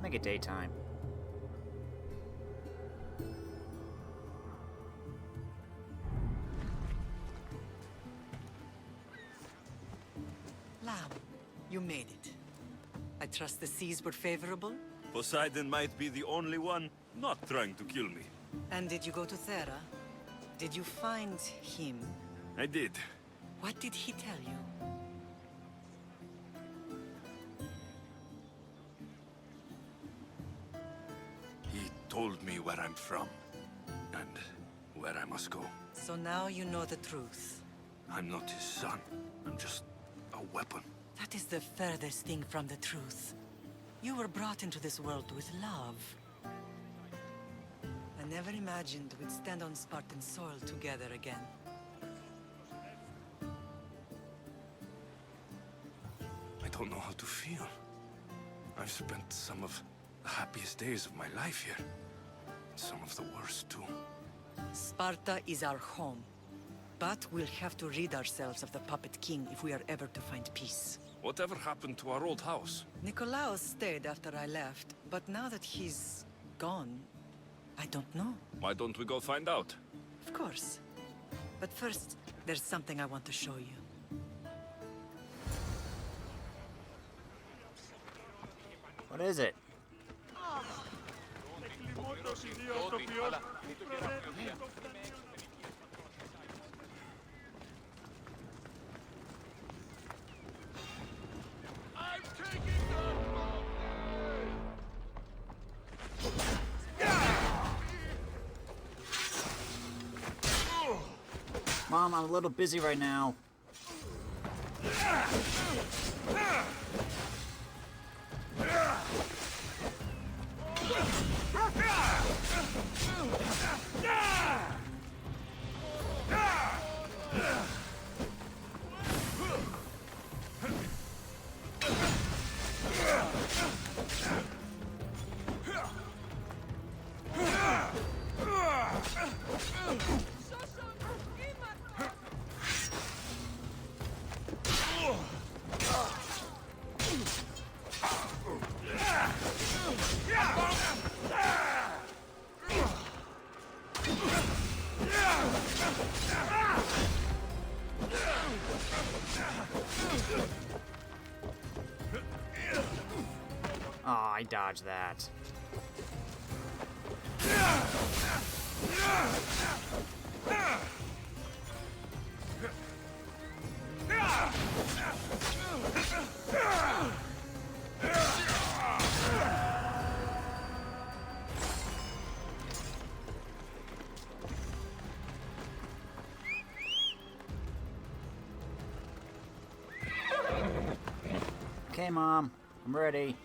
make it daytime. Lamb, you made it. I trust the seas were favorable? Poseidon might be the only one not trying to kill me. And did you go to Thera? Did you find him? I did. What did he tell you? He told me where I'm from, and where I must go. So now you know the truth. I'm not his son. I'm just a weapon. That is the furthest thing from the truth. You were brought into this world with love. I never imagined we'd stand on Spartan soil together again. I don't know how to feel. I've spent some of the happiest days of my life here. Some of the worst, too. Sparta is our home. But we'll have to rid ourselves of the Puppet King if we are ever to find peace. Whatever happened to our old house? Nikolaos stayed after I left, but now that he's gone, I don't know. Why don't we go find out? Of course. But first, there's something I want to show you. What is it? Mom, I'm a little busy right now. Oh, I dodged that. Okay, Mom, I'm ready.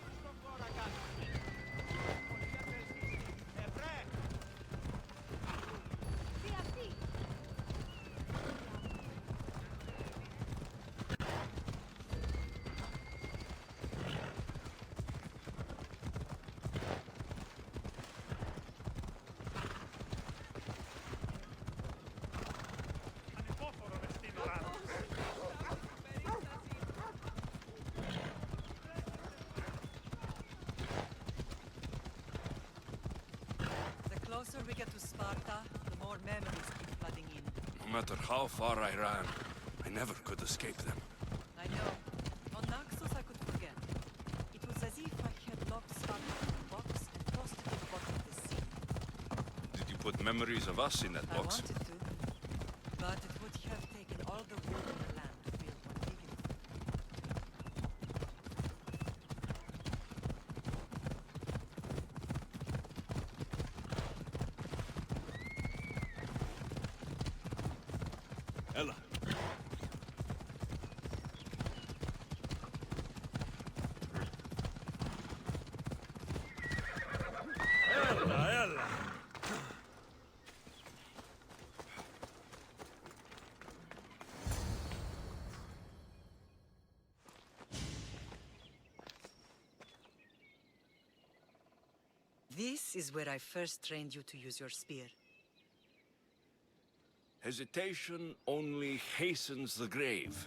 The closer we get to Sparta, the more memories keep flooding in. No matter how far I ran, I never could escape them. I know. On Naxos I could forget. It was as if I had locked Sparta in a box and tossed it to the bottom of the sea. Did you put memories of us in that I box? wanted to, but it would have taken all the wood in the land to build one big enough. Ella. Ella. This is where I first trained you to use your spear. Hesitation only hastens the grave.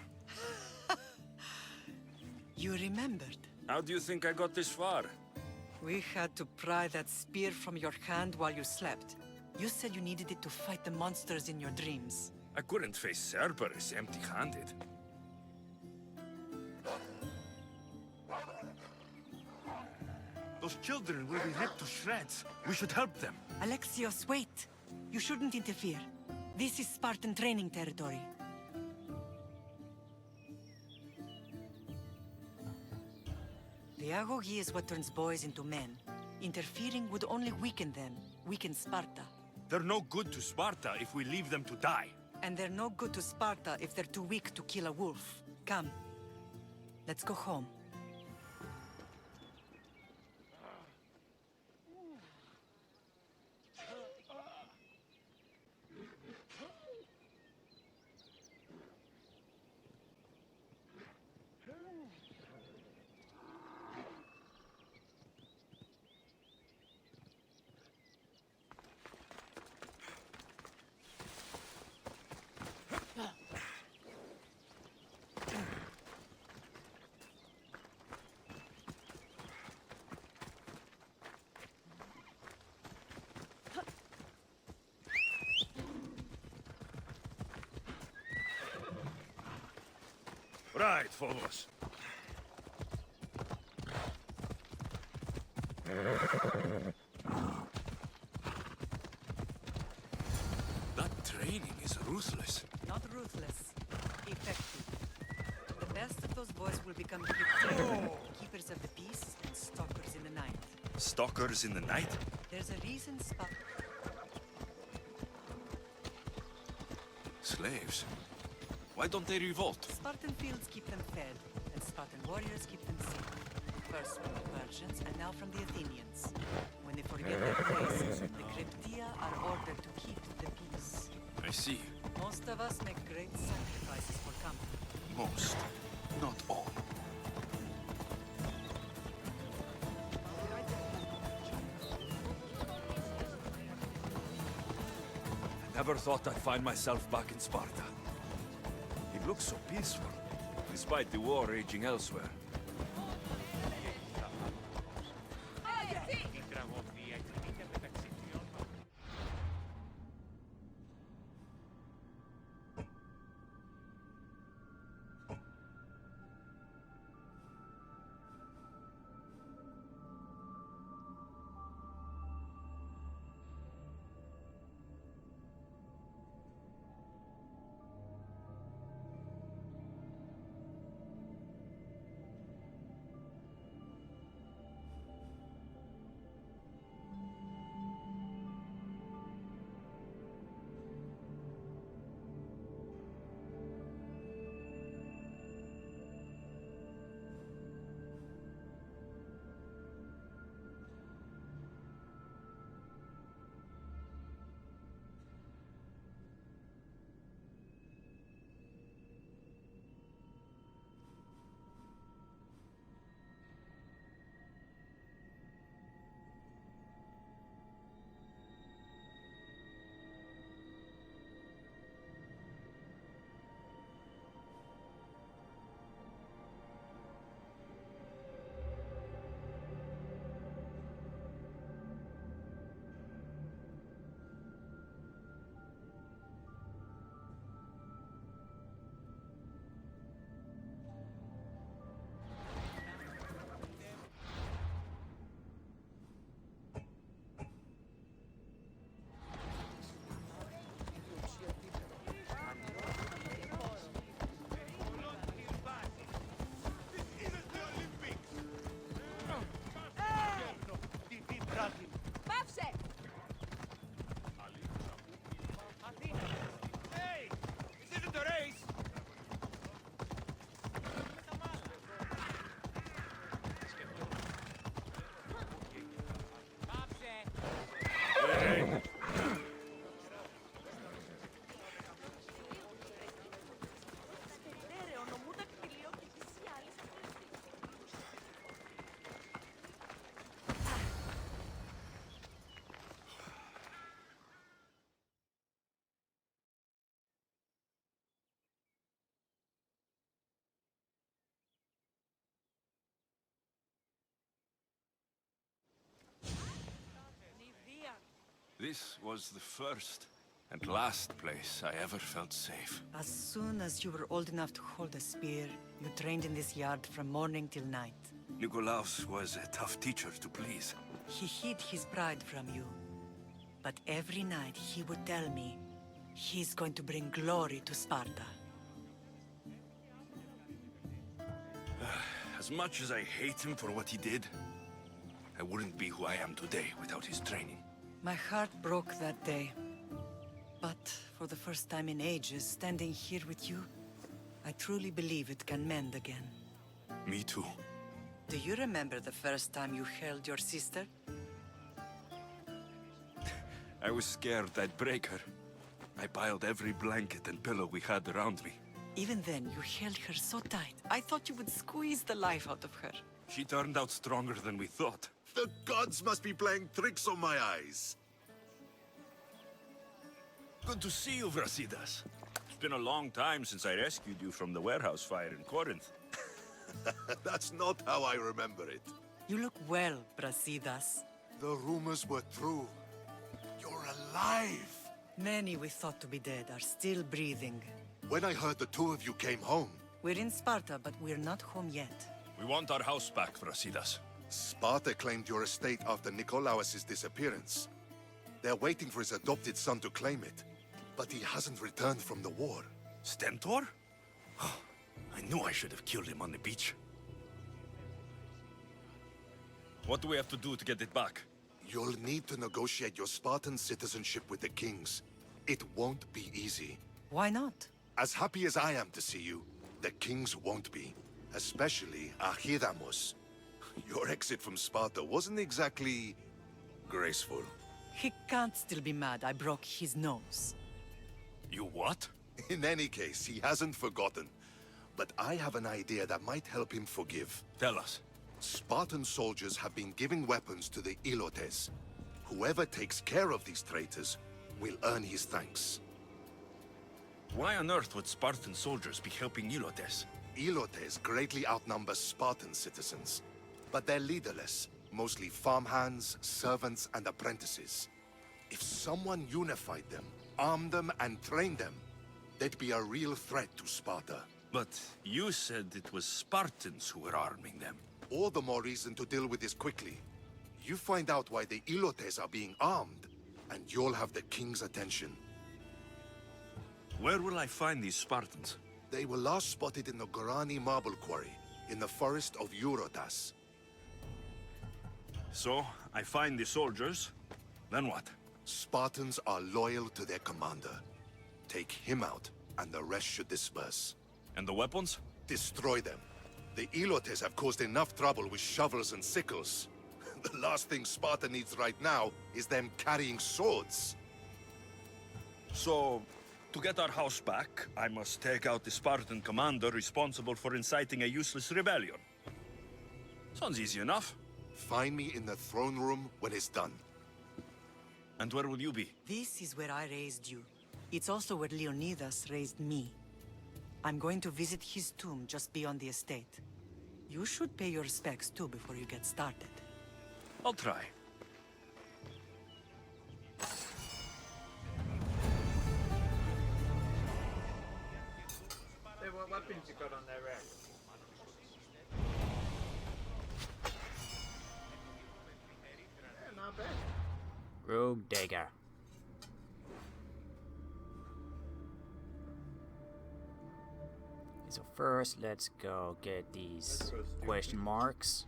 You remembered. How do you think I got this far? We had to pry that spear from your hand while you slept. You said you needed it to fight the monsters in your dreams. I couldn't face Cerberus empty-handed. Those children will be ripped to shreds. We should help them. Alexios, wait! You shouldn't interfere. This is Spartan training territory. Pedagogy is what turns boys into men. Interfering would only weaken them, weaken Sparta. They're no good to Sparta if we leave them to die. And they're no good to Sparta if they're too weak to kill a wolf. Come. Let's go home. Right, Phobos. That training is ruthless. Not ruthless. Effective. The best of those boys will become crypteros, keepers of the peace, and stalkers in the night. Stalkers in the night? There's a reason Slaves? Why don't they revolt? Spartan fields keep them fed, and Spartan warriors keep them safe. First from the Persians, and now from the Athenians. When they forget their place, the Cryptia are ordered to keep the peace. I see. Most of us make great sacrifices for comfort. Most, not all. I never thought I'd find myself back in Sparta. It looks so peaceful, despite the war raging elsewhere. place was the first and last place I ever felt safe. As soon as you were old enough to hold a spear, you trained in this yard from morning till night. Nikolaos was a tough teacher to please. He hid his pride from you. But every night he would tell me, he's going to bring glory to Sparta. As much as I hate him for what he did, I wouldn't be who I am today without his training. My heart broke that day. But for the first time in ages, standing here with you, I truly believe it can mend again. Me too. Do you remember the first time you held your sister? I was scared I'd break her. I piled every blanket and pillow we had around me. Even then, you held her so tight, I thought you would squeeze the life out of her. She turned out stronger than we thought. The gods must be playing tricks on my eyes. Good to see you, Brasidas. It's been a long time since I rescued you from the warehouse fire in Corinth. That's not how I remember it. You look well, Brasidas. The rumors were true. You're alive! Many we thought to be dead are still breathing. When I heard the two of you came home, We're in Sparta, but we're not home yet. We want our house back, Brasidas. Sparta claimed your estate after Nikolaos' disappearance. They're waiting for his adopted son to claim it, but he hasn't returned from the war. Stentor? I knew I should have killed him on the beach. What do we have to do to get it back? You'll need to negotiate your Spartan citizenship with the kings. It won't be easy. Why not? As happy as I am to see you, the kings won't be. Especially Archidamos. Your exit from Sparta wasn't exactly graceful. He can't still be mad I broke his nose. You what? In any case, he hasn't forgotten. But I have an idea that might help him forgive. Tell us. Spartan soldiers have been giving weapons to the Ilotes. Whoever takes care of these traitors will earn his thanks. Why on earth would Spartan soldiers be helping Ilotes? Ilotes greatly outnumber Spartan citizens, but they're leaderless, mostly farmhands, servants, and apprentices. If someone unified them, armed them, and trained them, they'd be a real threat to Sparta. But you said it was Spartans who were arming them. All the more reason to deal with this quickly. You find out why the Ilotes are being armed, and you'll have the king's attention. Where will I find these Spartans? They were last spotted in the Gorani marble quarry, in the forest of Eurotas. So, I find the soldiers, then what? Spartans are loyal to their commander. Take him out, and the rest should disperse. And the weapons? Destroy them. The Ilotes have caused enough trouble with shovels and sickles. The last thing Sparta needs right now is them carrying swords. So, to get our house back, I must take out the Spartan commander responsible for inciting a useless rebellion. Sounds easy enough. Find me in the throne room when it's done. And where will you be? This is where I raised you. It's also where Leonidas raised me. I'm going to visit his tomb just beyond the estate. You should pay your respects too before you get started. I'll try. Hey, what weapons you got on that rack? Yeah, not bad. Rogue dagger. So first, let's go get these question marks.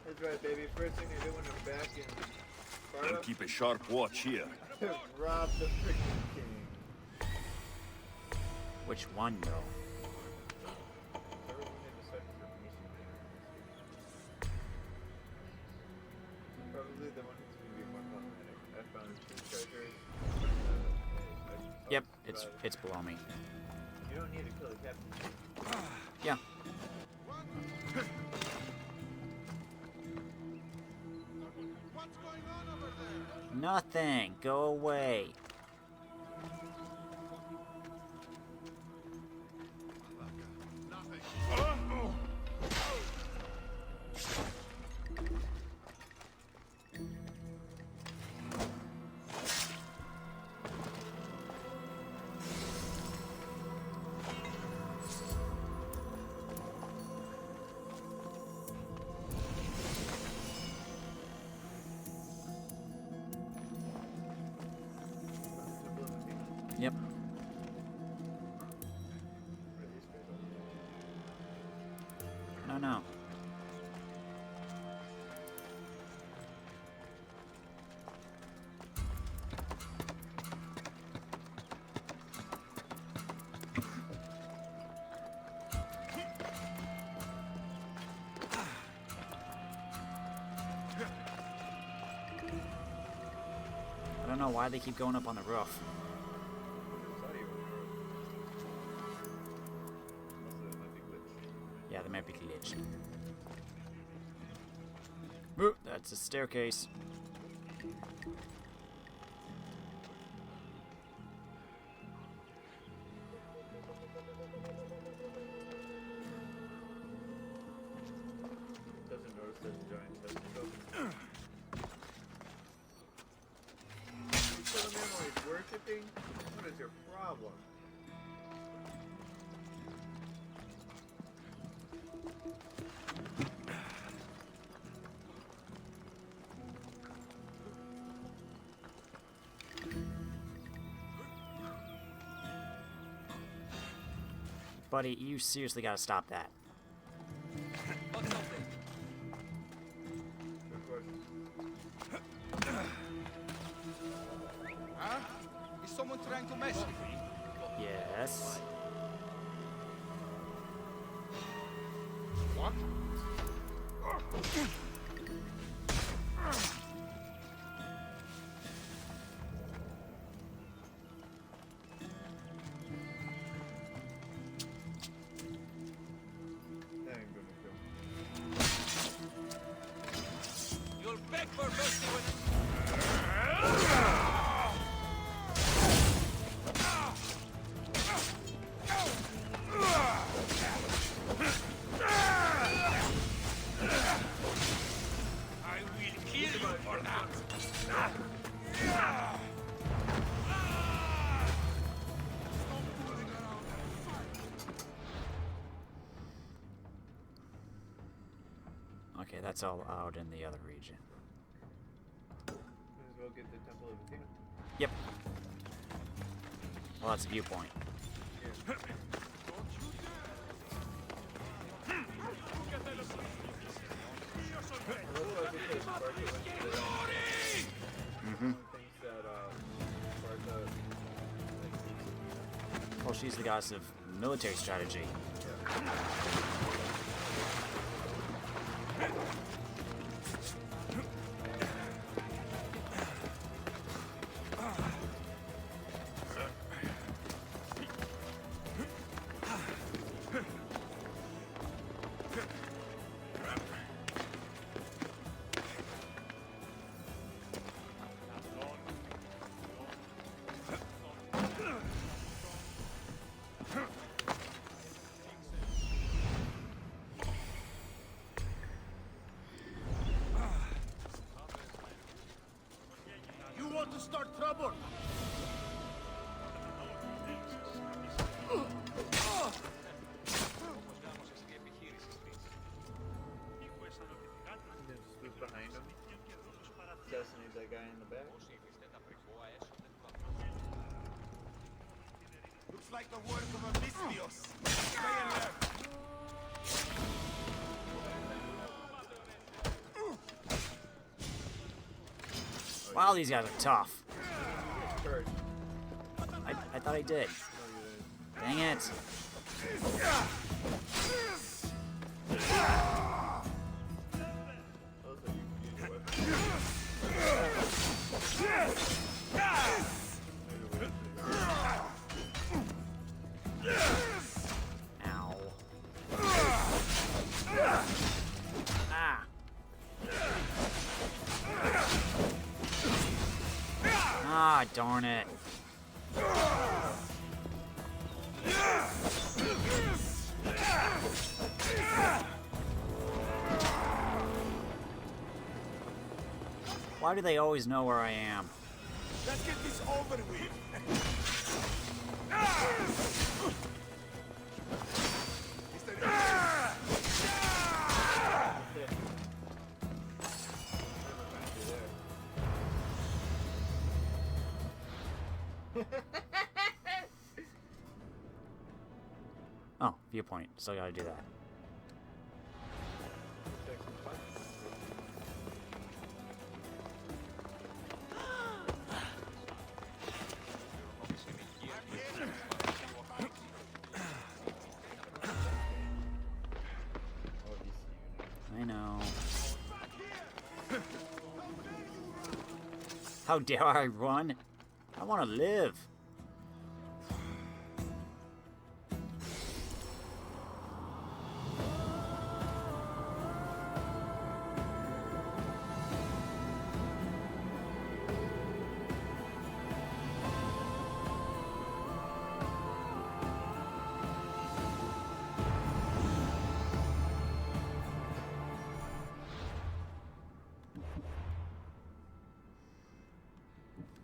That's right, baby. First thing you're doing is back in I'll Sparta. keep a sharp watch here. Rob the freaking king. Which one, though? Probably the one that's going to be more problematic. I found two treasures. Yep, it's below me. You don't need to kill the captain. Yeah. What's going on over there? Nothing. Go away. Yep. No. I don't know why they keep going up on the roof. Yeah, they might be glitched. Ooh, that's a staircase. Doesn't notice there's a giant testicle. You kill him while he's worshipping? What is your problem? Buddy, you seriously gotta stop that. Huh? Is someone trying to mess with me? Yes. What? That ain't gonna kill me. You'll beg for mercy when I will kill you for that. Okay, that's all out in the other region. Might as well get the Temple of Athena. Yep. Well, that's a viewpoint. Mm-hmm. Well, she's the goddess of military strategy. You want to start trouble? And then swoop behind him. Assassinate that guy in the back. Looks like the work of Alexios. Stay alert. Wow, these guys are tough. Charge. I thought I did. Dang it. Ah, darn it. Why do they always know where I am? Let's get this over with. Oh, viewpoint. Still gotta do that. I know. How dare I run? I want to live.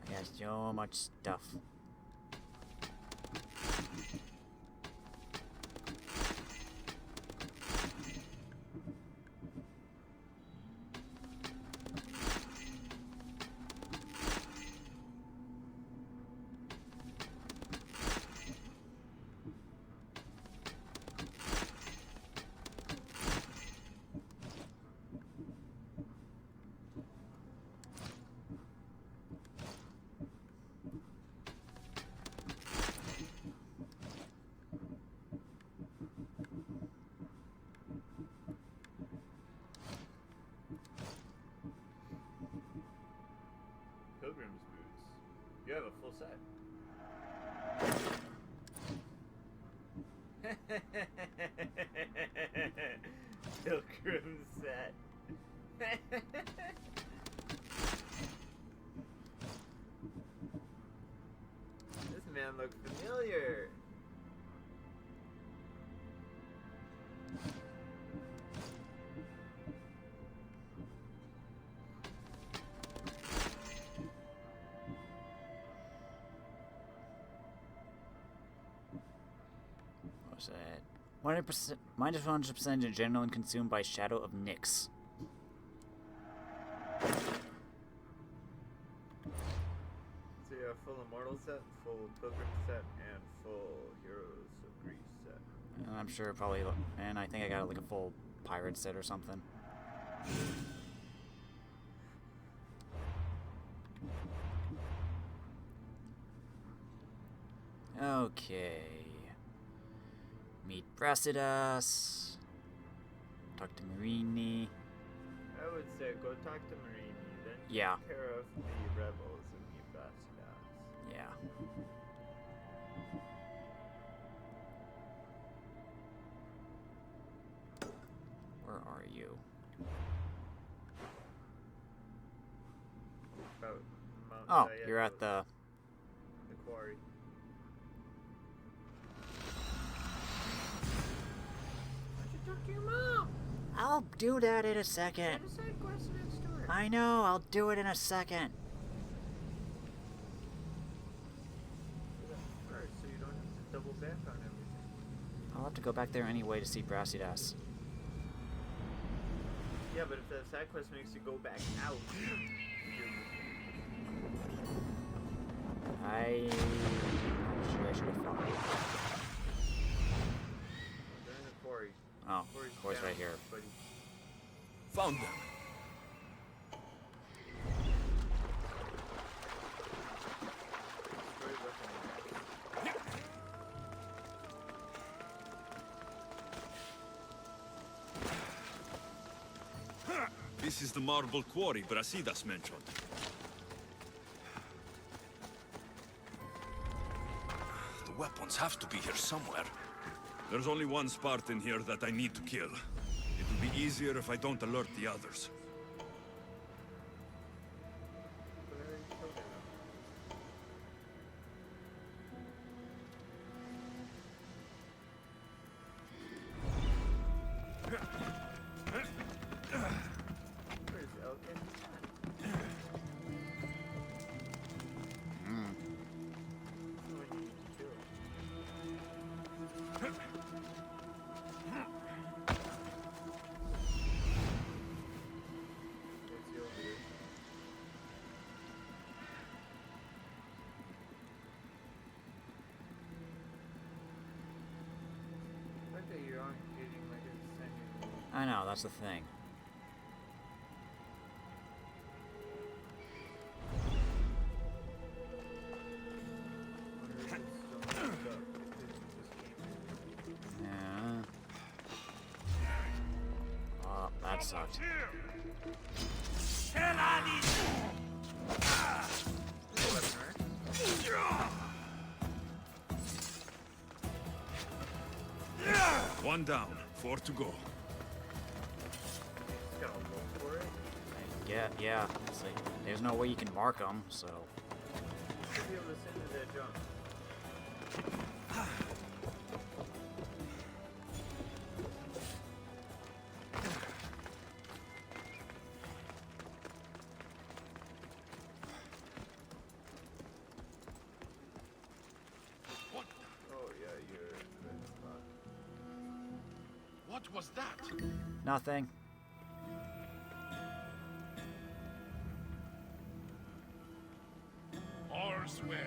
I got so much stuff. Pilgrim's boots. You have a full set. Pilgrim set. This man looks familiar. What's that? 100%, minus 100% adrenaline consumed by Shadow of Nyx. So you have full Immortal set, full Pilgrim set, and full Heroes of Greece set. And I'm sure probably, and I think I got like a full pirate set or something. Okay. Meet Brasidas. Talk to Marini. I would say go talk to Marini, then take Yeah. care of the rebels and the ambassadors. Yeah. Where are you? About Mount Oh, Sayed you're at the... quarry. Why don't you talk to your mom? I'll do that in a second. What a side quest next door. I know, I'll do it in a second. Do that first, so you don't have to double back on everything. I'll have to go back there anyway to see Brasidas. Yeah, but if that side quest makes you go back out, I'm sure I should have followed. they're in the quarry. Oh, Quarry's of course, down, right here. buddy. Found them. Destroy weapon. This is the marble quarry Brasidas mentioned. The weapons have to be here somewhere. There's only one Spartan here that I need to kill. It will be easier if I don't alert the others. But I already killed him. I know, that's the thing. Yeah. Oh, that sucked. One down, 4 to go. Just gotta look for it. Yeah. It's like, there's no way you can mark them, so. Should be able to send it that jump. Oh yeah, you're in the right spot. What was that? Nothing. All's well.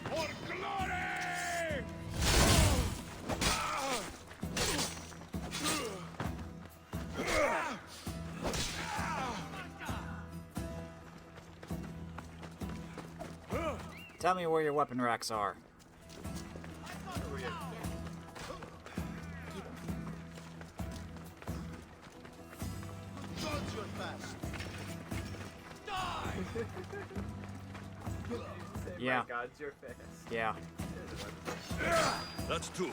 For glory! Tell me where your weapon racks are. Oh yeah. Dodge your best. Yeah. My God's your fast. Yeah. That's 2.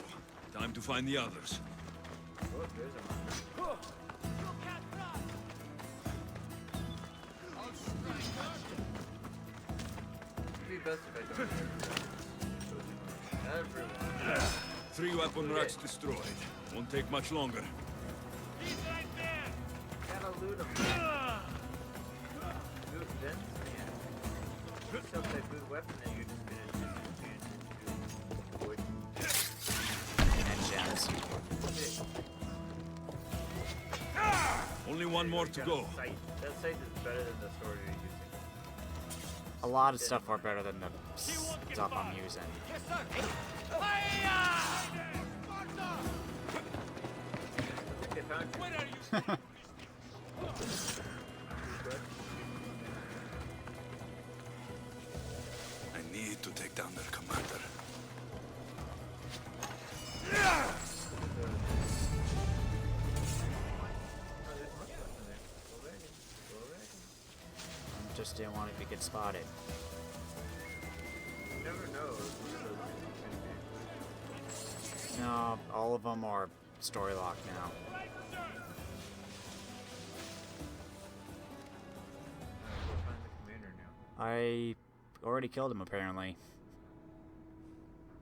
Time to find the others. Oh, there's a monster. I'll strike It'd be best if I don't. Everyone. 3 weapon racks destroyed. Won't take much longer. Gotta loot them. Loot vents, man. Except that good weapon that you're just gonna disadvantage to avoid. And gems. Only 1 more to go. That sight is better than the sword you're using. A lot of stuff are better than the stuff I'm using. They found you. I need to take down their commander. Just didn't want it to get spotted. You never know. No, all of them are story locked now. Go find the commander now. I already killed him apparently.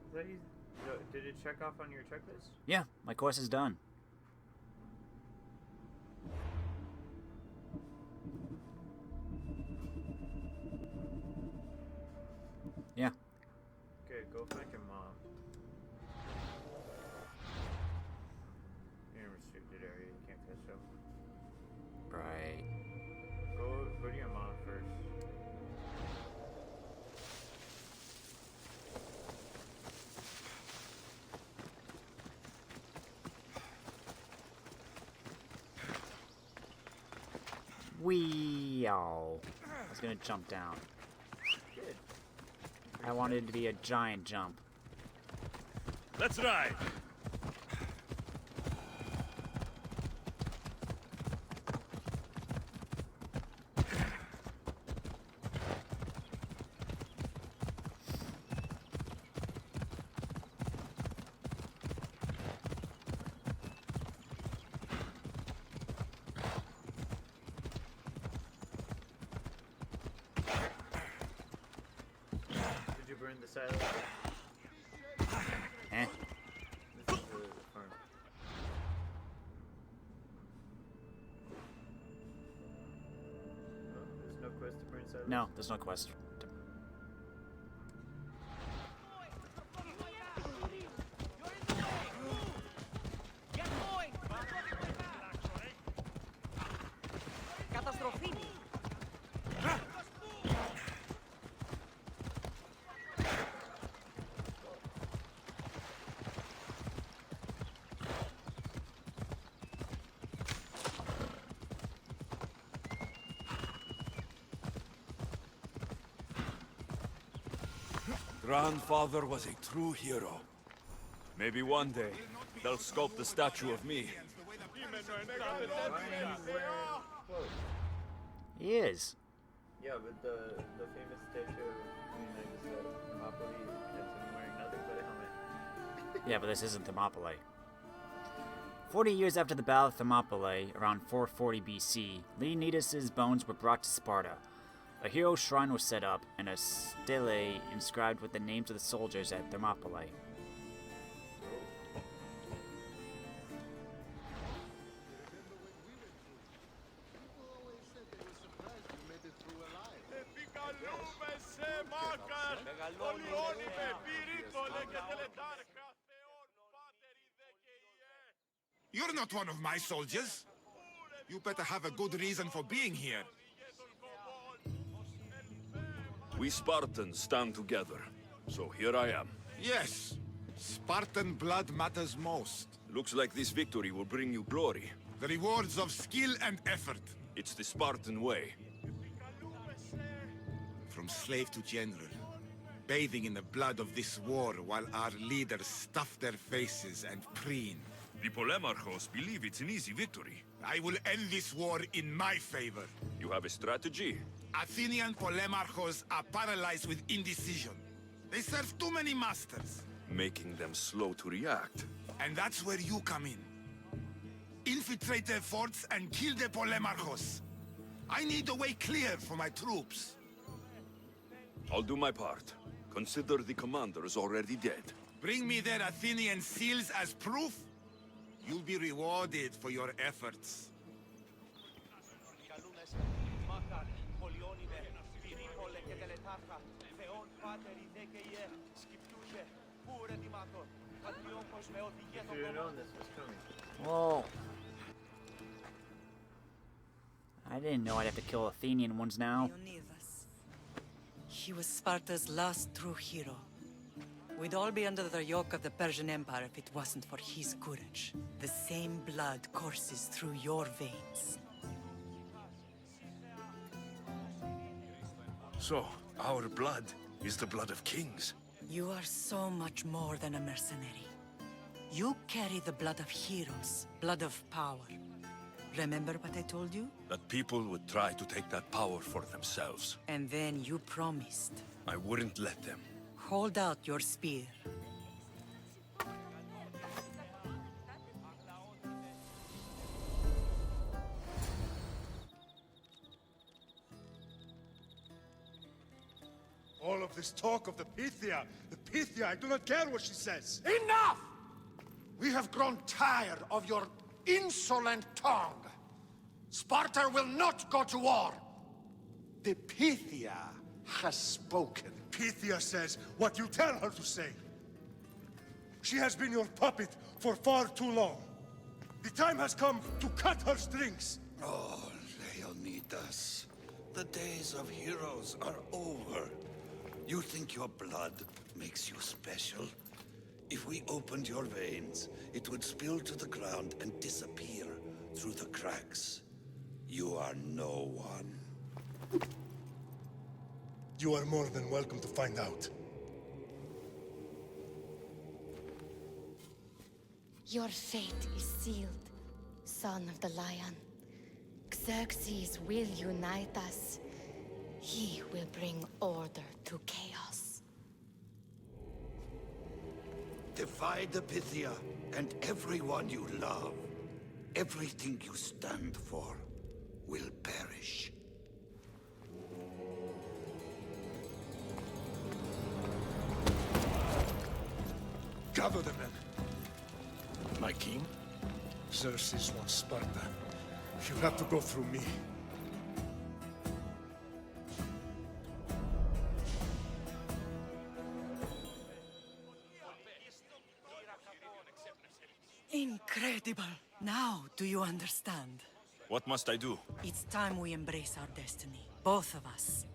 Is that easy? No, did it check off on your checklist? Yeah, my course is done. Yeah. Okay, go find your mom. You're in a restricted area, you can't catch up. Right. Go to your mom first. Wee oh. I was gonna jump down. Good. I wanted it to be a giant jump. Let's ride! Did you burn the silo? Eh? This is the farm. Oh, there's no quest to burn silos? No, there's no quest. Καταστροφή! Grandfather was a true hero. Maybe one day, they'll sculpt a statue of me. He is. Yeah, but the famous statue of Queen Magus Thermopylae has him wearing nothing but a helmet. Yeah, but this isn't Thermopylae. 40 years after the Battle of Thermopylae, around 440 BC, Leonidas' bones were brought to Sparta. A hero shrine was set up, and a stele inscribed with the names of the soldiers at Thermopylae. You're not one of my soldiers. You better have a good reason for being here. We Spartans stand together, so here I am. Yes, Spartan blood matters most. Looks like this victory will bring you glory. The rewards of skill and effort. It's the Spartan way. From slave to general, bathing in the blood of this war while our leaders stuff their faces and preen. The Polemarchos believe it's an easy victory. I will end this war in my favor. You have a strategy? Athenian Polemarchos are paralyzed with indecision. They serve too many masters. Making them slow to react. And that's where you come in. Infiltrate their forts and kill the Polemarchos. I need a way clear for my troops. I'll do my part. Consider the commander is already dead. Bring me their Athenian seals as proof. You'll be rewarded for your efforts. Should have known this was coming. Whoa. I didn't know I'd have to kill Athenian ones now. Leonidas. He was Sparta's last true hero. We'd all be under the yoke of the Persian Empire if it wasn't for his courage. The same blood courses through your veins. So, our blood is the blood of kings. You are so much more than a mercenary. You carry the blood of heroes, blood of power. Remember what I told you? That people would try to take that power for themselves. And then you promised. I wouldn't let them. Hold out your spear. All of this talk of the Pythia, I do not care what she says. Enough! We have grown tired of your insolent tongue. Sparta will not go to war. The Pythia has spoken. Pythia says what you tell her to say. She has been your puppet for far too long. The time has come to cut her strings. Oh, Leonidas, the days of heroes are over. You think your blood makes you special? If we opened your veins, it would spill to the ground and disappear through the cracks. You are no one. You are more than welcome to find out. Your fate is sealed, son of the lion. Xerxes will unite us. He will bring order to chaos. Divide the Pythia and everyone you love. Everything you stand for will perish. Gather the men. My king? Xerxes wants Sparta. You have to go through me. Incredible! Now, do you understand? What must I do? It's time we embrace our destiny. Both of us.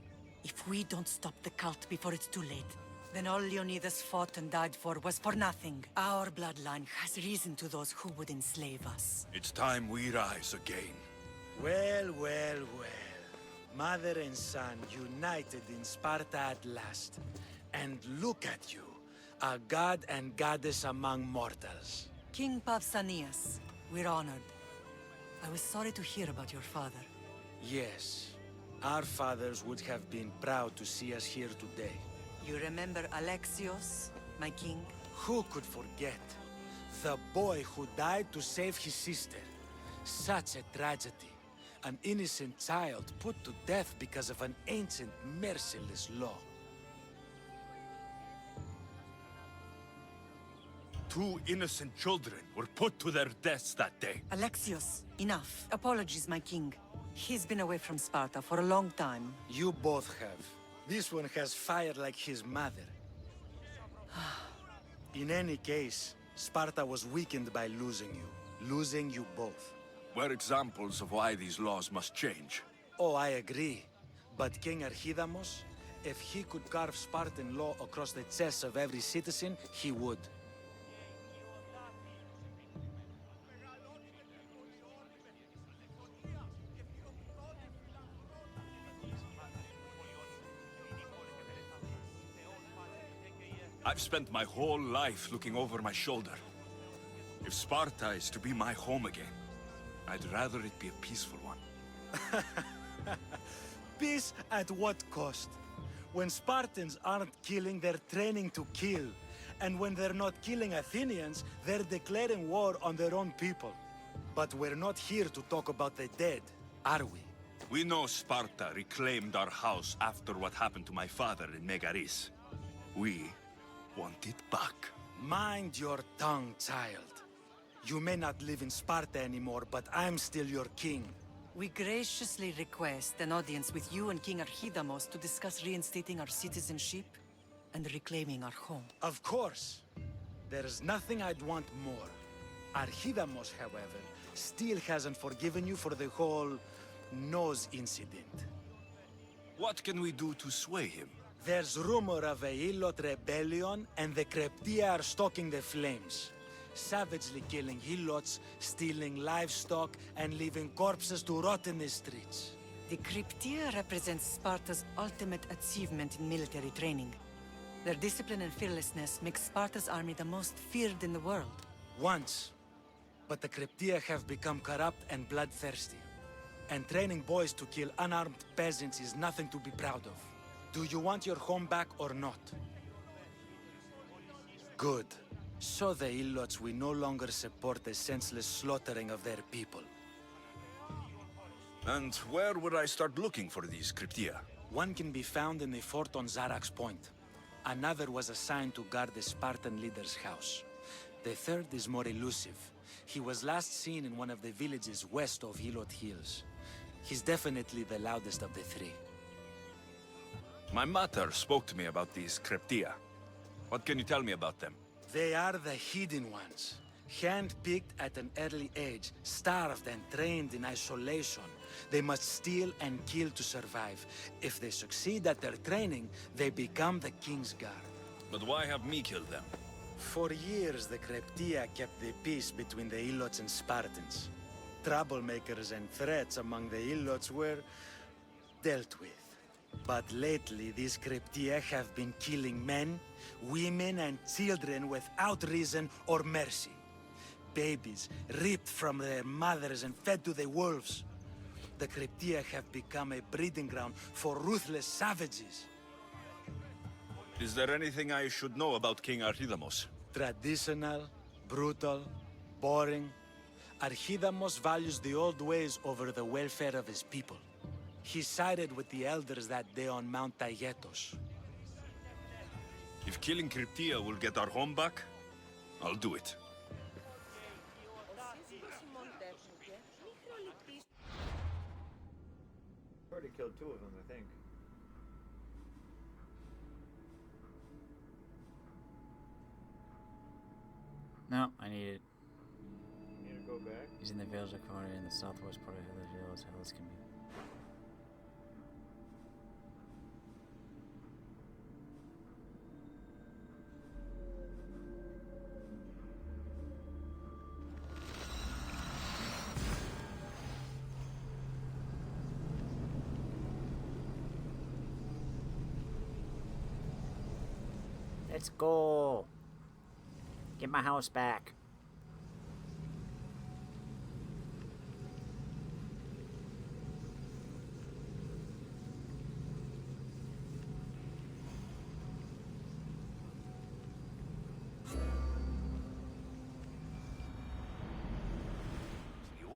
If we don't stop the cult before it's too late, then all Leonidas fought and died for was for nothing. Our bloodline has risen to those who would enslave us. It's time we rise again. Well, well, well. Mother and son united in Sparta at last. And look at you, a god and goddess among mortals. King Pausanias, we're honored. I was sorry to hear about your father. Yes, our fathers would have been proud to see us here today. You remember Alexios, my king? Who could forget? The boy who died to save his sister. Such a tragedy. An innocent child put to death because of an ancient, merciless law. 2 innocent children were put to their deaths that day. Alexios, enough. Apologies, my king. He's been away from Sparta for a long time. You both have. This one has fire like his mother. In any case, Sparta was weakened by losing you both. We're examples of why these laws must change. Oh, I agree. But King Archidamos, if he could carve Spartan law across the chests of every citizen, he would. I've spent my whole life looking over my shoulder. If Sparta is to be my home again, I'd rather it be a peaceful one. Peace at what cost? When Spartans aren't killing, they're training to kill. And when they're not killing Athenians, they're declaring war on their own people. But we're not here to talk about the dead, are we? We know Sparta reclaimed our house after what happened to my father in Megaris. We want it back. Mind your tongue, child. You may not live in Sparta anymore, but I'm still your king. We graciously request an audience with you and King Archidamos to discuss reinstating our citizenship and reclaiming our home. Of course. There's nothing I'd want more. Archidamos, however, still hasn't forgiven you for the whole nose incident. What can we do to sway him? There's rumor of a Hilot rebellion, and the Kreptia are stalking the flames. Savagely killing Helots, stealing livestock, and leaving corpses to rot in the streets. The Cryptia represents Sparta's ultimate achievement in military training. Their discipline and fearlessness make Sparta's army the most feared in the world. Once. But the Cryptia have become corrupt and bloodthirsty. And training boys to kill unarmed peasants is nothing to be proud of. Do you want your home back or not? Good. So the Ilots will no longer support the senseless slaughtering of their people. And where would I start looking for these Cryptia? One can be found in the fort on Zarax Point. Another was assigned to guard the Spartan leader's house. The third is more elusive. He was last seen in one of the villages west of Hilot Hills. He's definitely the loudest of the three. My mother spoke to me about these Cryptia. What can you tell me about them? They are the hidden ones. Hand-picked at an early age, starved and trained in isolation. They must steal and kill to survive. If they succeed at their training, they become the King's Guard. But why have me kill them? For years, the Cryptia kept the peace between the Ilots and Spartans. Troublemakers and threats among the Ilots were dealt with. But lately, these Cryptia have been killing men, women, and children without reason or mercy. Babies ripped from their mothers and fed to the wolves. The Cryptia have become a breeding ground for ruthless savages. Is there anything I should know about King Archidamos? Traditional, brutal, boring. Archidamos values the old ways over the welfare of his people. He sided with the elders that day on Mount Taygetos. If killing Cryptia will get our home back, I'll do it. Already killed 2 of them, I think. No, I need it. You need to go back? He's in the village of Corner in the southwest part of the hills. Hills can be. Let's go. Get my house back.